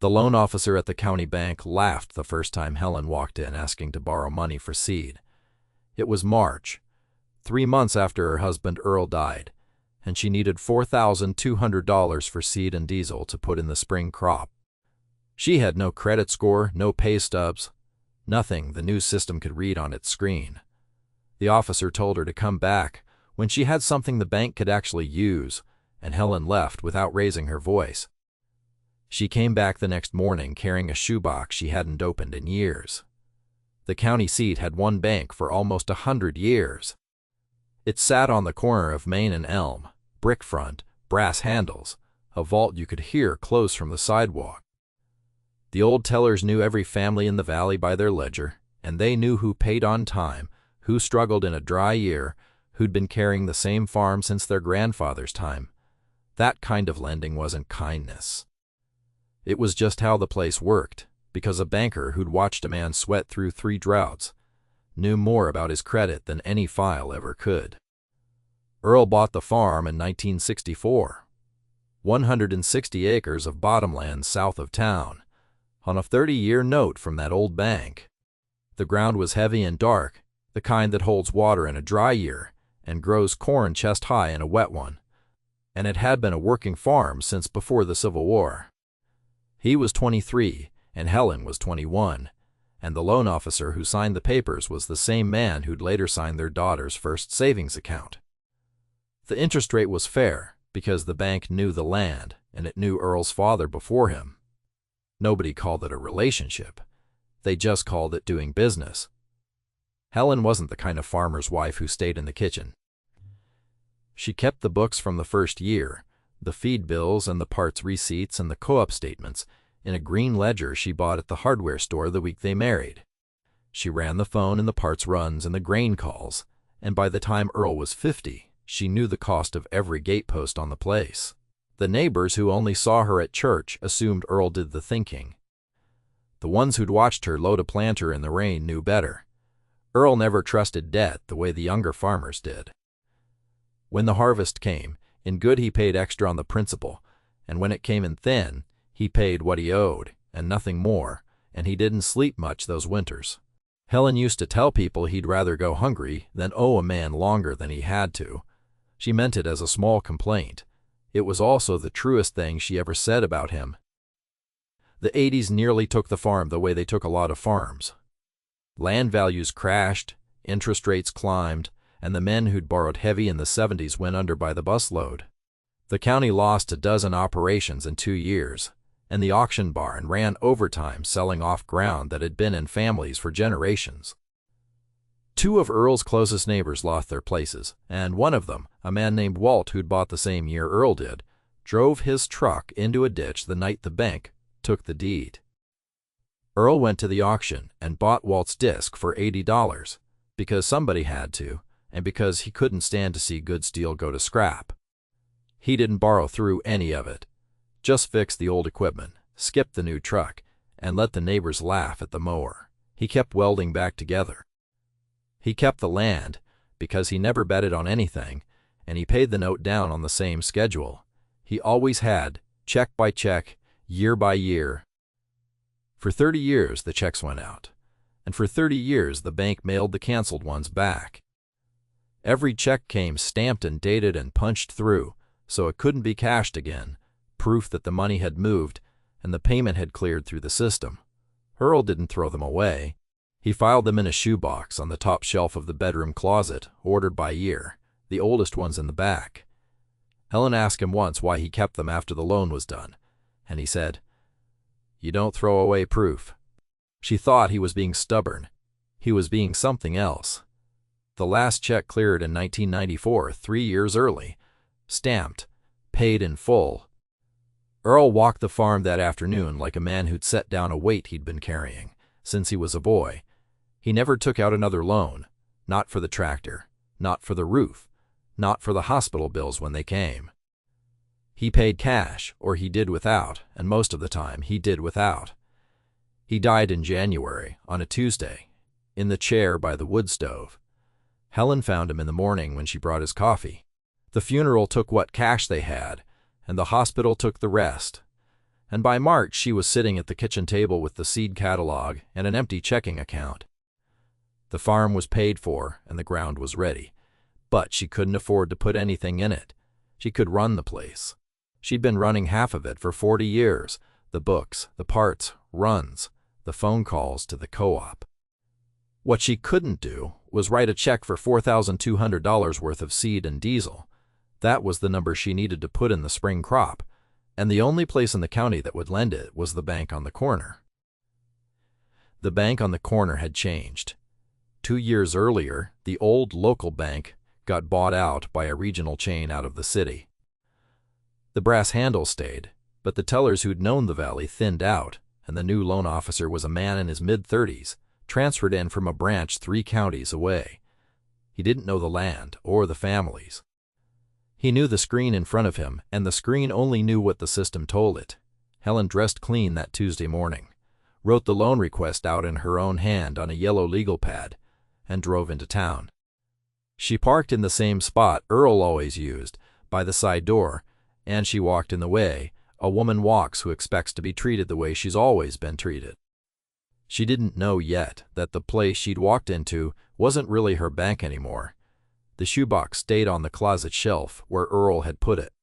The loan officer at the county bank laughed the first time Helen walked in asking to borrow money for seed. It was March, 3 months after her husband Earl died, and she needed $4,200 for seed and diesel to put in the spring crop. She had no credit score, no pay stubs, nothing the new system could read on its screen. The officer told her to come back when she had something the bank could actually use, and Helen left without raising her voice. She came back the next morning carrying a shoebox she hadn't opened in years. The county seat had one bank for almost 100 years. It sat on the corner of Main and Elm, brick front, brass handles, a vault you could hear close from the sidewalk. The old tellers knew every family in the valley by their ledger, and they knew who paid on time, who struggled in a dry year, who'd been carrying the same farm since their grandfather's time. That kind of lending wasn't kindness. It was just how the place worked, because a banker who'd watched a man sweat through 3 droughts knew more about his credit than any file ever could. Earl bought the farm in 1964, 160 acres of bottomland south of town, on a 30-year note from that old bank. The ground was heavy and dark, the kind that holds water in a dry year and grows corn chest high in a wet one, and it had been a working farm since before the Civil War. He was 23 and Helen was 21, and the loan officer who signed the papers was the same man who'd later signed their daughter's first savings account. The interest rate was fair because the bank knew the land and it knew Earl's father before him. Nobody called it a relationship. They just called it doing business. Helen wasn't the kind of farmer's wife who stayed in the kitchen. She kept the books from the first year, the feed bills and the parts receipts and the co-op statements, in a green ledger she bought at the hardware store the week they married. She ran the phone and the parts runs and the grain calls, and by the time Earl was 50, she knew the cost of every gatepost on the place. The neighbors who only saw her at church assumed Earl did the thinking. The ones who'd watched her load a planter in the rain knew better. Earl never trusted debt the way the younger farmers did. When the harvest came, in good he paid extra on the principal, and when it came in thin, he paid what he owed, and nothing more, and he didn't sleep much those winters. Helen used to tell people he'd rather go hungry than owe a man longer than he had to. She meant it as a small complaint. It was also the truest thing she ever said about him. The 80s nearly took the farm the way they took a lot of farms. Land values crashed, interest rates climbed, and the men who'd borrowed heavy in the 70s went under by the busload. The county lost a dozen operations in 2 years, and the auction barn ran overtime selling off ground that had been in families for generations. 2 of Earl's closest neighbors lost their places, and one of them, a man named Walt who'd bought the same year Earl did, drove his truck into a ditch the night the bank took the deed. Earl went to the auction and bought Walt's disc for $80, because somebody had to, and because he couldn't stand to see good steel go to scrap. He didn't borrow through any of it. Just fixed the old equipment, skipped the new truck, and let the neighbors laugh at the mower. He kept welding back together. He kept the land, because he never betted on anything, and he paid the note down on the same schedule. He always had, check by check, year by year. For 30 years the checks went out, and for 30 years the bank mailed the canceled ones back. Every check came stamped and dated and punched through, so it couldn't be cashed again, proof that the money had moved and the payment had cleared through the system. Earl didn't throw them away. He filed them in a shoebox on the top shelf of the bedroom closet, ordered by year, the oldest ones in the back. Helen asked him once why he kept them after the loan was done, and he said, "You don't throw away proof." She thought he was being stubborn. He was being something else. The last check cleared in 1994, 3 years early, stamped, paid in full. Earl walked the farm that afternoon like a man who'd set down a weight he'd been carrying since he was a boy. He never took out another loan, not for the tractor, not for the roof, not for the hospital bills when they came. He paid cash, or he did without, and most of the time he did without. He died in January, on a Tuesday, in the chair by the wood stove. Helen found him in the morning when she brought his coffee. The funeral took what cash they had, and the hospital took the rest. and by March she was sitting at the kitchen table with the seed catalog and an empty checking account. The farm was paid for and the ground was ready, but she couldn't afford to put anything in it. She could run the place. She'd been running half of it for 40 years, the books, the parts, runs, the phone calls to the co-op. What she couldn't do was write a check for $4,200 worth of seed and diesel. That was the number she needed to put in the spring crop, and the only place in the county that would lend it was the bank on the corner. The bank on the corner had changed. 2 years earlier, the old local bank got bought out by a regional chain out of the city. The brass handle stayed, but the tellers who'd known the valley thinned out, and the new loan officer was a man in his mid-30s, transferred in from a branch 3 counties away. He didn't know the land or the families. He knew the screen in front of him, and the screen only knew what the system told it. Helen dressed clean that Tuesday morning, wrote the loan request out in her own hand on a yellow legal pad, and drove into town. She parked in the same spot Earl always used, by the side door, and she walked in the way a woman walks who expects to be treated the way she's always been treated. She didn't know yet that the place she'd walked into wasn't really her bank anymore. The shoebox stayed on the closet shelf where Earl had put it.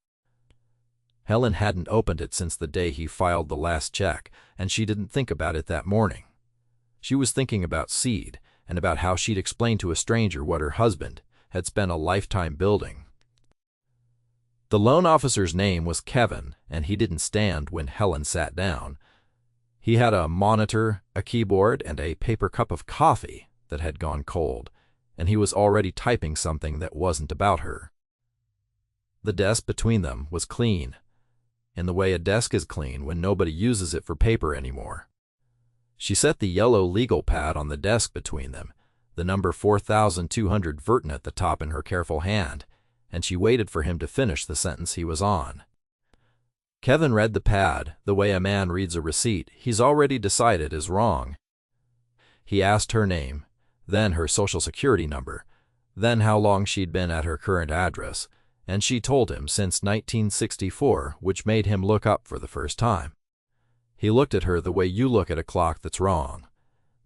Helen hadn't opened it since the day he filed the last check, and she didn't think about it that morning. She was thinking about seed and about how she'd explain to a stranger what her husband had spent a lifetime building. The loan officer's name was Kevin, and he didn't stand when Helen sat down. He had a monitor, a keyboard, and a paper cup of coffee that had gone cold, and he was already typing something that wasn't about her. The desk between them was clean, in the way a desk is clean when nobody uses it for paper anymore. She set the yellow legal pad on the desk between them, the number 4200 written at the top in her careful hand, and she waited for him to finish the sentence he was on. Kevin read the pad the way a man reads a receipt he's already decided is wrong. He asked her name, then her social security number, then how long she'd been at her current address, and she told him since 1964, which made him look up for the first time. He looked at her the way you look at a clock that's wrong,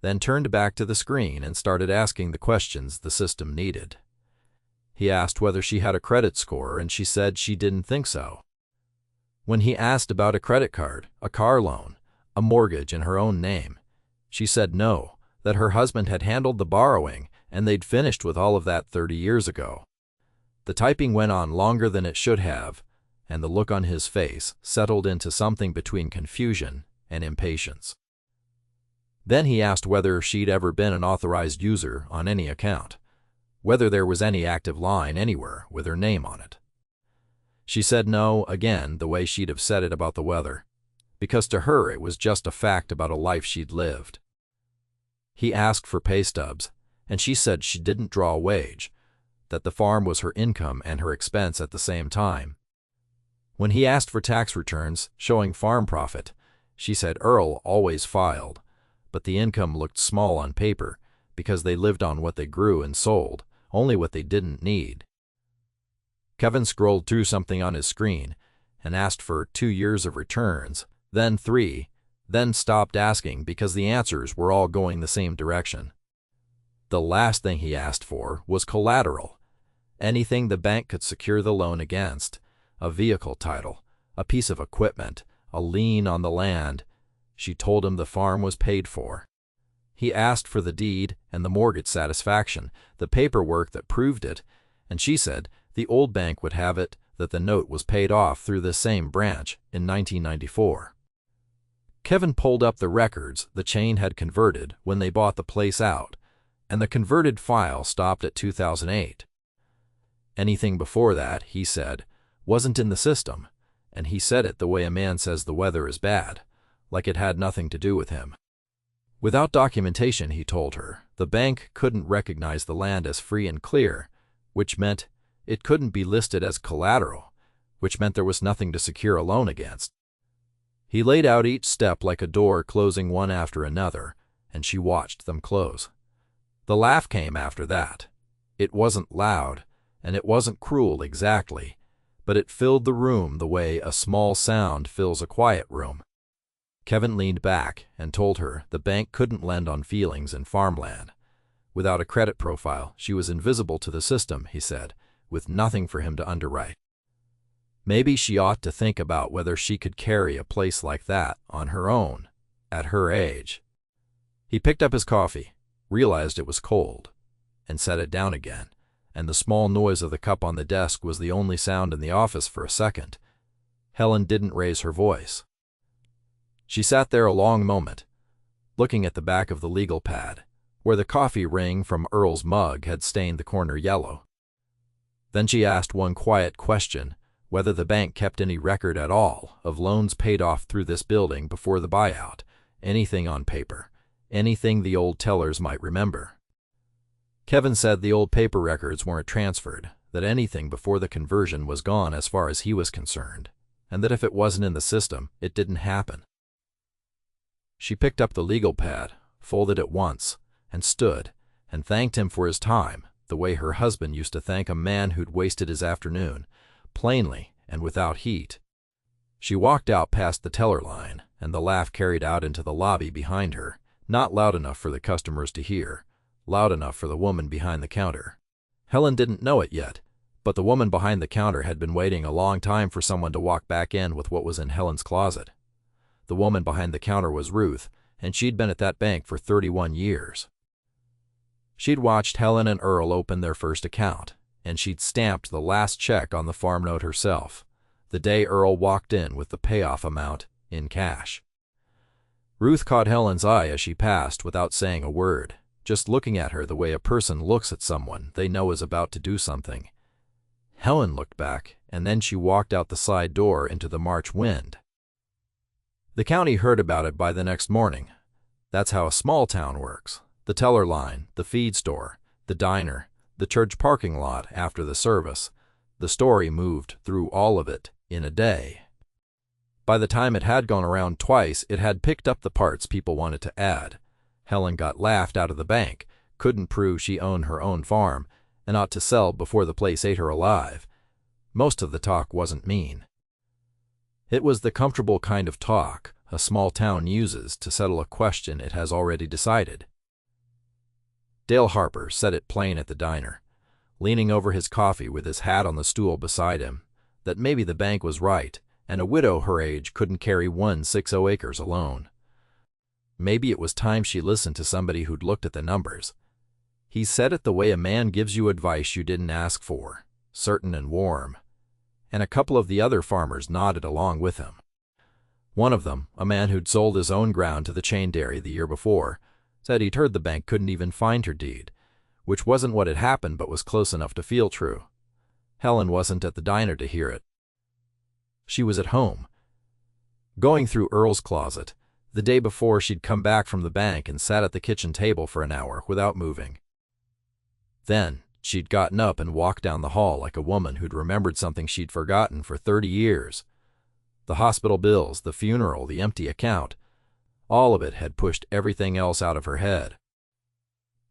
then turned back to the screen and started asking the questions the system needed. He asked whether she had a credit score, and she said she didn't think so. When he asked about a credit card, a car loan, a mortgage in her own name, she said no, that her husband had handled the borrowing and they'd finished with all of that 30 years ago. The typing went on longer than it should have, and the look on his face settled into something between confusion and impatience. Then he asked whether she'd ever been an authorized user on any account, whether there was any active line anywhere with her name on it. She said no, again, the way she'd have said it about the weather, because to her it was just a fact about a life she'd lived. He asked for pay stubs, and she said she didn't draw a wage, that the farm was her income and her expense at the same time. When he asked for tax returns showing farm profit, she said Earl always filed, but the income looked small on paper because they lived on what they grew and sold, only what they didn't need. Kevin scrolled through something on his screen and asked for 2 years of returns, then 3, then stopped asking because the answers were all going the same direction. The last thing he asked for was collateral, anything the bank could secure the loan against, a vehicle title, a piece of equipment, a lien on the land. She told him the farm was paid for. He asked for the deed and the mortgage satisfaction, the paperwork that proved it, and she said the old bank would have it that the note was paid off through this same branch in 1994. Kevin pulled up the records the chain had converted when they bought the place out, and the converted file stopped at 2008. Anything before that, he said, wasn't in the system, and he said it the way a man says the weather is bad, like it had nothing to do with him. Without documentation, he told her, the bank couldn't recognize the land as free and clear, which meant it couldn't be listed as collateral, which meant there was nothing to secure a loan against. He laid out each step like a door closing one after another, and she watched them close. The laugh came after that. It wasn't loud, and it wasn't cruel exactly, but it filled the room the way a small sound fills a quiet room. Kevin leaned back and told her the bank couldn't lend on feelings in farmland. Without a credit profile, she was invisible to the system, he said, with nothing for him to underwrite. Maybe she ought to think about whether she could carry a place like that on her own, at her age. He picked up his coffee, realized it was cold, and set it down again, and the small noise of the cup on the desk was the only sound in the office for a second. Helen didn't raise her voice. She sat there a long moment, looking at the back of the legal pad, where the coffee ring from Earl's mug had stained the corner yellow. Then she asked one quiet question, whether the bank kept any record at all of loans paid off through this building before the buyout, anything on paper, anything the old tellers might remember. Kevin said the old paper records weren't transferred, that anything before the conversion was gone as far as he was concerned, and that if it wasn't in the system, it didn't happen. She picked up the legal pad, folded it once, and stood, and thanked him for his time, the way her husband used to thank a man who'd wasted his afternoon, plainly and without heat. She walked out past the teller line, and the laugh carried out into the lobby behind her, not loud enough for the customers to hear, loud enough for the woman behind the counter. Helen didn't know it yet, but the woman behind the counter had been waiting a long time for someone to walk back in with what was in Helen's closet. The woman behind the counter was Ruth, and she'd been at that bank for 31 years. She'd watched Helen and Earl open their first account, and she'd stamped the last check on the farm note herself, the day Earl walked in with the payoff amount in cash. Ruth caught Helen's eye as she passed without saying a word, just looking at her the way a person looks at someone they know is about to do something. Helen looked back, and then she walked out the side door into the March wind. The county heard about it by the next morning. That's how a small town works. The teller line, the feed store, the diner, the church parking lot after the service. The story moved through all of it in a day. By the time it had gone around twice, it had picked up the parts people wanted to add. Helen got laughed out of the bank, couldn't prove she owned her own farm, and ought to sell before the place ate her alive. Most of the talk wasn't mean. It was the comfortable kind of talk a small town uses to settle a question it has already decided. Dale Harper said it plain at the diner, leaning over his coffee with his hat on the stool beside him, that maybe the bank was right, and a widow her age couldn't carry 1/60 acres alone. Maybe it was time she listened to somebody who'd looked at the numbers. He said it the way a man gives you advice you didn't ask for, certain and warm, and a couple of the other farmers nodded along with him. One of them, a man who'd sold his own ground to the chain dairy the year before, said he'd heard the bank couldn't even find her deed, which wasn't what had happened but was close enough to feel true. Helen wasn't at the diner to hear it. She was at home, going through Earl's closet. The day before, she'd come back from the bank and sat at the kitchen table for an hour without moving. Then she'd gotten up and walked down the hall like a woman who'd remembered something she'd forgotten for 30 years. The hospital bills, the funeral, the empty account, all of it had pushed everything else out of her head.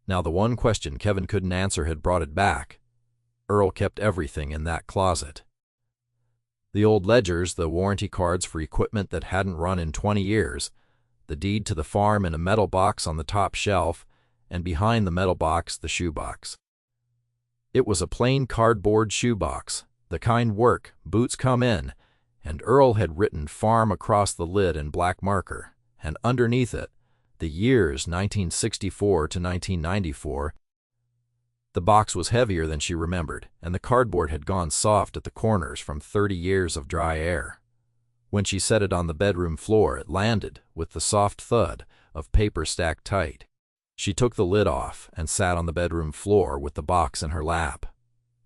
Now the one question Kevin couldn't answer had brought it back. Earl kept everything in that closet. The old ledgers, the warranty cards for equipment that hadn't run in 20 years, the deed to the farm in a metal box on the top shelf, and behind the metal box, the shoebox. It was a plain cardboard shoebox, the kind work, boots come in, and Earl had written farm across the lid in black marker, and underneath it, the years 1964 to 1994. The box was heavier than she remembered, and the cardboard had gone soft at the corners from 30 years of dry air. When she set it on the bedroom floor, it landed with the soft thud of paper stacked tight. She took the lid off and sat on the bedroom floor with the box in her lap.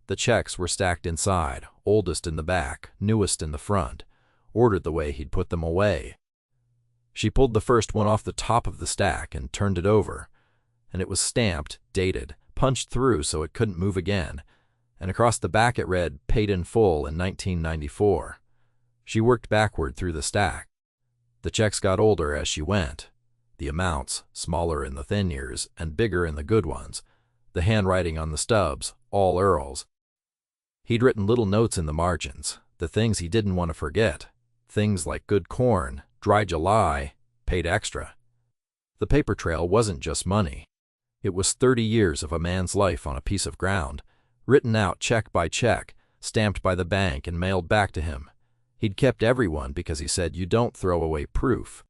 The checks were stacked inside, oldest in the back, newest in the front, ordered the way he'd put them away. She pulled the first one off the top of the stack and turned it over, and it was stamped, dated, punched through so it couldn't move again, and across the back it read, "Paid in full in 1994. She worked backward through the stack. The checks got older as she went, the amounts smaller in the thin years and bigger in the good ones, the handwriting on the stubs, all Earl's. He'd written little notes in the margins, the things he didn't want to forget, things like good corn, dry July, paid extra. The paper trail wasn't just money. It was 30 years of a man's life on a piece of ground, written out check by check, stamped by the bank and mailed back to him. He'd kept everyone because he said you don't throw away proof.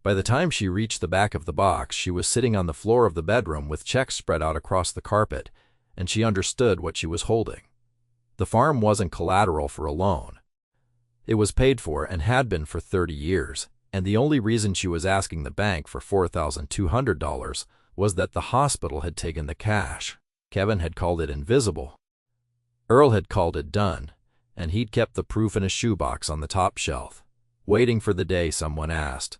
By the time she reached the back of the box, she was sitting on the floor of the bedroom with checks spread out across the carpet, and she understood what she was holding. The farm wasn't collateral for a loan. It was paid for and had been for 30 years, and the only reason she was asking the bank for $4,200 was that the hospital had taken the cash. Kevin had called it invisible. Earl had called it done, and he'd kept the proof in a shoebox on the top shelf, waiting for the day someone asked.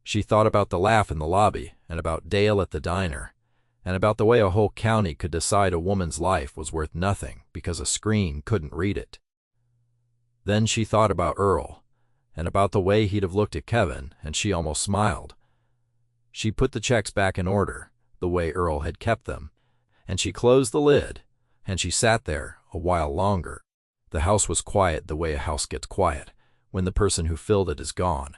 She thought about the laugh in the lobby, and about Dale at the diner, and about the way a whole county could decide a woman's life was worth nothing because a screen couldn't read it. Then she thought about Earl, and about the way he'd have looked at Kevin, and she almost smiled. She put the checks back in order, the way Earl had kept them, and she closed the lid, and she sat there a while longer. The house was quiet the way a house gets quiet when the person who filled it is gone.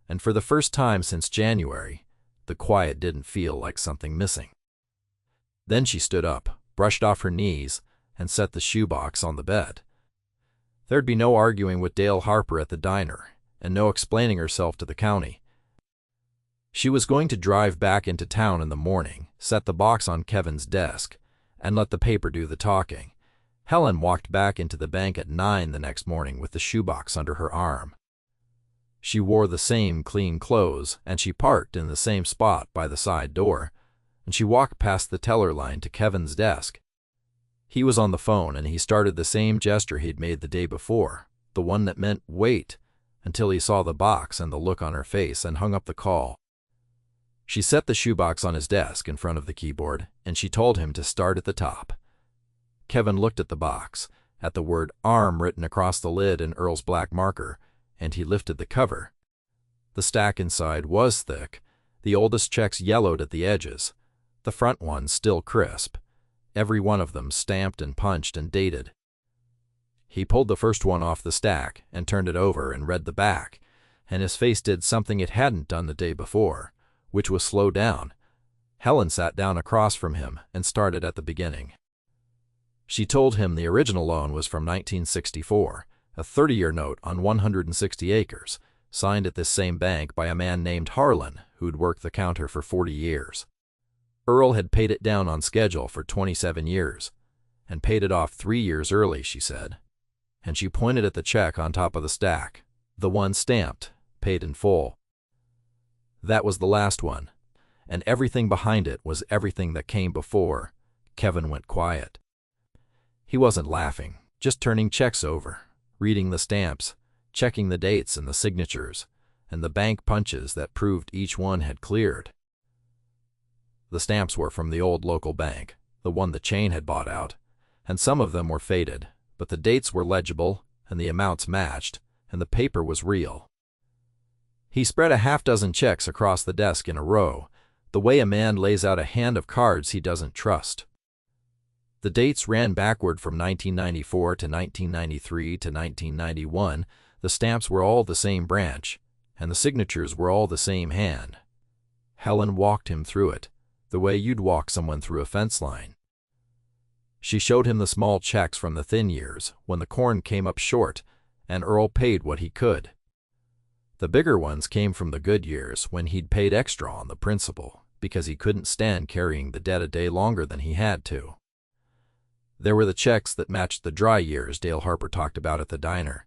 And for the first time since January, the quiet didn't feel like something missing. Then she stood up, brushed off her knees, and set the shoebox on the bed. There'd be no arguing with Dale Harper at the diner, and no explaining herself to the county. She was going to drive back into town in the morning, set the box on Kevin's desk, and let the paper do the talking. Helen walked back into the bank at 9 the next morning with the shoebox under her arm. She wore the same clean clothes, and she parked in the same spot by the side door, and she walked past the teller line to Kevin's desk. He was on the phone, and he started the same gesture he'd made the day before, the one that meant wait, until he saw the box and the look on her face and hung up the call. She set the shoebox on his desk in front of the keyboard, and she told him to start at the top. Kevin looked at the box, at the word arm written across the lid in Earl's black marker, and he lifted the cover. The stack inside was thick, the oldest checks yellowed at the edges, the front ones still crisp, every one of them stamped and punched and dated. He pulled the first one off the stack and turned it over and read the back, and his face did something it hadn't done the day before, which was slow down. Helen sat down across from him and started at the beginning. She told him the original loan was from 1964, a 30-year note on 160 acres, signed at this same bank by a man named Helen, who'd worked the counter for 40 years. Earl had paid it down on schedule for 27 years, and paid it off 3 years early, she said. And she pointed at the check on top of the stack, the one stamped, paid in full. That was the last one, and everything behind it was everything that came before. Kevin went quiet. He wasn't laughing, just turning checks over, reading the stamps, checking the dates and the signatures, and the bank punches that proved each one had cleared. The stamps were from the old local bank, the one the chain had bought out, and some of them were faded, but the dates were legible, and the amounts matched, and the paper was real. He spread a half-dozen checks across the desk in a row, the way a man lays out a hand of cards he doesn't trust. The dates ran backward from 1994 to 1993 to 1991. The stamps were all the same branch, and the signatures were all the same hand. Helen walked him through it, the way you'd walk someone through a fence line. She showed him the small checks from the thin years, when the corn came up short, and Earl paid what he could. The bigger ones came from the good years, when he'd paid extra on the principal, because he couldn't stand carrying the debt a day longer than he had to. There were the checks that matched the dry years Dale Harper talked about at the diner,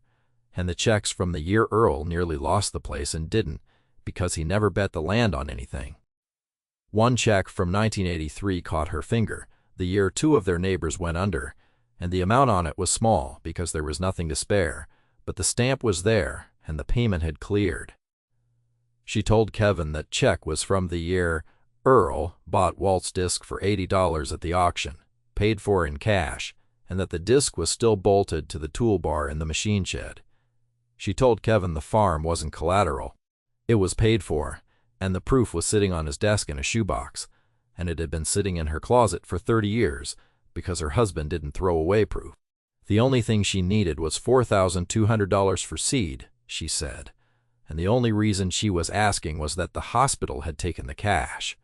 and the checks from the year Earl nearly lost the place and didn't, because he never bet the land on anything. One check from 1983 caught her finger, the year 2 of their neighbors went under, and the amount on it was small because there was nothing to spare, but the stamp was there, and the payment had cleared. She told Kevin that check was from the year Earl bought Walt's disc for $80 at the auction, paid for in cash, and that the disc was still bolted to the toolbar in the machine shed. She told Kevin the farm wasn't collateral. It was paid for, and the proof was sitting on his desk in a shoebox, and it had been sitting in her closet for 30 years because her husband didn't throw away proof. The only thing she needed was $4,200 for seed, she said. and the only reason she was asking was that the hospital had taken the cash.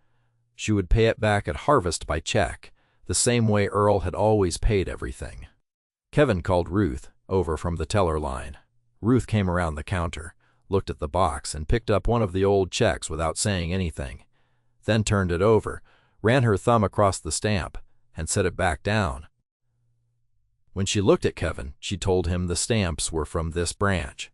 She would pay it back at harvest by check, the same way Earl had always paid everything. Kevin called Ruth over from the teller line. Ruth came around the counter, looked at the box, and picked up one of the old checks without saying anything, then turned it over, ran her thumb across the stamp, and set it back down. When she looked at Kevin, she told him the stamps were from this branch.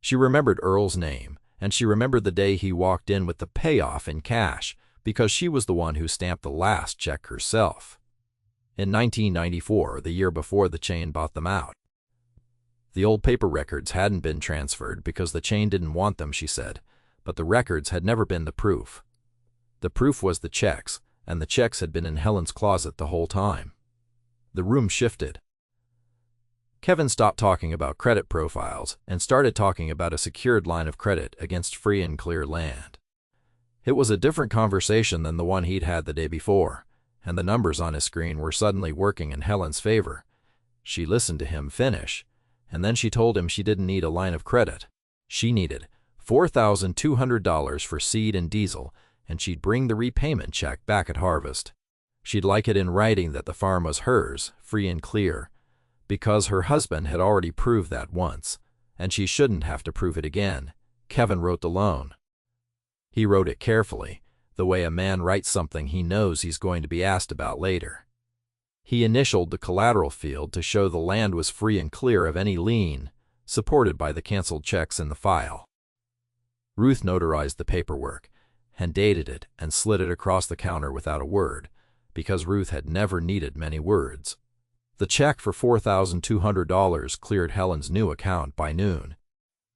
She remembered Earl's name, and she remembered the day he walked in with the payoff in cash, because she was the one who stamped the last check herself. In 1994, the year before the chain bought them out. The old paper records hadn't been transferred because the chain didn't want them, she said, but the records had never been the proof. The proof was the checks, and the checks had been in Helen's closet the whole time. The room shifted. Kevin stopped talking about credit profiles and started talking about a secured line of credit against free and clear land. It was a different conversation than the one he'd had the day before, and the numbers on his screen were suddenly working in Helen's favor. She listened to him finish, and then she told him she didn't need a line of credit. She needed $4,200 for seed and diesel, and she'd bring the repayment check back at harvest. She'd like it in writing that the farm was hers, free and clear, because her husband had already proved that once, and she shouldn't have to prove it again. Kevin wrote the loan. He wrote it carefully, the way a man writes something he knows he's going to be asked about later. He initialed the collateral field to show the land was free and clear of any lien, supported by the canceled checks in the file. Ruth notarized the paperwork and dated it and slid it across the counter without a word, because Ruth had never needed many words. The check for $4,200 cleared Helen's new account by noon.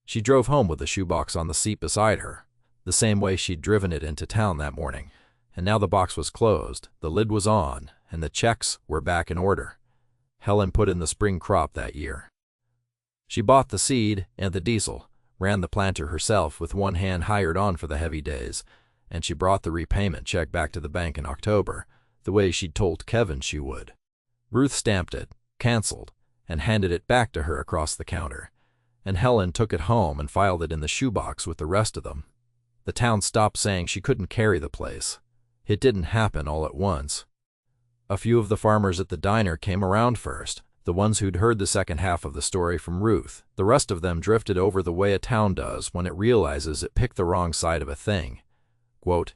She drove home with the shoebox on the seat beside her, the same way she'd driven it into town that morning. And now the box was closed, the lid was on, and the checks were back in order. Helen put in the spring crop that year. She bought the seed and the diesel, ran the planter herself with one hand hired on for the heavy days, and she brought the repayment check back to the bank in October, the way she'd told Kevin she would. Ruth stamped it, canceled, and handed it back to her across the counter, and Helen took it home and filed it in the shoebox with the rest of them. The town stopped saying she couldn't carry the place. It didn't happen all at once. A few of the farmers at the diner came around first, the ones who'd heard the second half of the story from Ruth. The rest of them drifted over the way a town does when it realizes it picked the wrong side of a thing. Quote,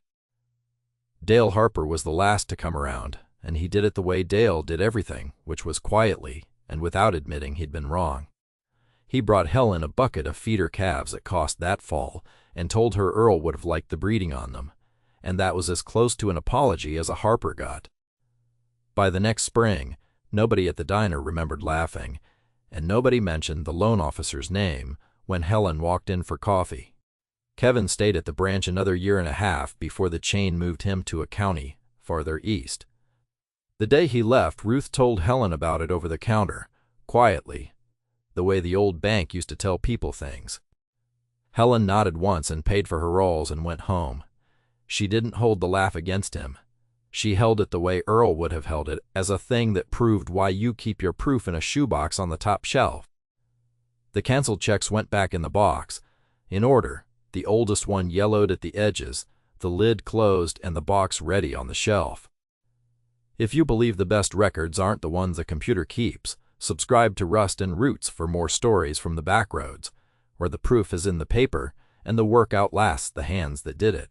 Dale Harper was the last to come around, and he did it the way Dale did everything, which was quietly and without admitting he'd been wrong. He brought Helen a bucket of feeder calves that cost that fall and told her Earl would have liked the breeding on them, and that was as close to an apology as a Harper got. By the next spring, nobody at the diner remembered laughing, and nobody mentioned the loan officer's name when Helen walked in for coffee. Kevin stayed at the branch another year and a half before the chain moved him to a county farther east. The day he left, Ruth told Helen about it over the counter, quietly, the way the old bank used to tell people things. Helen nodded once and paid for her rolls and went home. She didn't hold the laugh against him. She held it the way Earl would have held it, as a thing that proved why you keep your proof in a shoebox on the top shelf. The canceled checks went back in the box, in order, the oldest one yellowed at the edges, the lid closed, and the box ready on the shelf. If you believe the best records aren't the ones a computer keeps, subscribe to Rust and Roots for more stories from the backroads, where the proof is in the paper and the work outlasts the hands that did it.